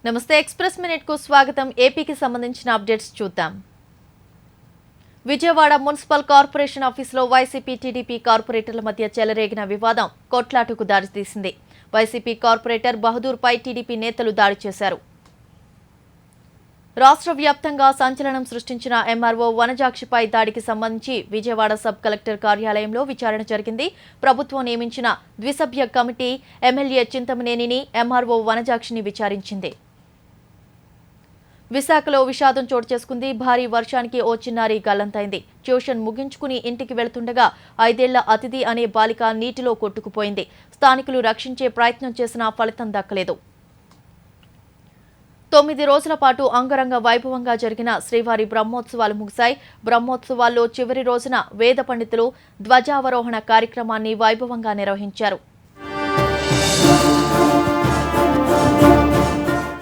నమస్తే express minute కు స్వాగతం. ఏపీకి సంబంధించిన అప్డేట్స్ చూద్దాం. విజయవాడ మున్సిపల్ కార్పొరేషన్ ఆఫీసులో వైసీపీ టీడీపీ కార్పొరేటర్ల మధ్య చెలరేగిన వివాదం కొట్లాటకు దారితీసింది. వైసీపీ కార్పొరేటర్ బహదూర్పై టీడీపీ నేతలు దాడి చేశారు. రాష్ట్ర వ్యాప్తంగా సంచలనం సృష్టించిన ఎంఆర్ఓ వనజాక్షిపై దాడికి సంబంధించి విజయవాడ సబ్ కలెక్టర్ కార్యాలయంలో విచారణ జరిగింది. ప్రభుత్వం నియమించిన ద్విసభ్య కమిటీ ఎమ్మెల్యే చింతమనేనిని, ఎంఆర్ఓ వనజాక్షిని విచారించింది. విశాఖలో విషాదం చోటు చేసుకుంది. భారీ వర్షానికి ఓ చిన్నారి గల్లంతైంది. ట్యూషన్ ముగించుకుని ఇంటికి వెళుతుండగా 5 ఏళ్ల అతిథి అనే బాలిక నీటిలో కొట్టుకుపోయింది. స్థానికులు రక్షించే ప్రయత్నం చేసినా ఫలితం దక్కలేదు. 9 రోజుల పాటు అంగరంగ వైభవంగా జరిగిన శ్రీవారి బ్రహ్మోత్సవాలు ముగిశాయి. బ్రహ్మోత్సవాల్లో చివరి రోజున వేద పండితులు ధ్వజావరోహణ కార్యక్రమాన్ని వైభవంగా నిర్వహించారు.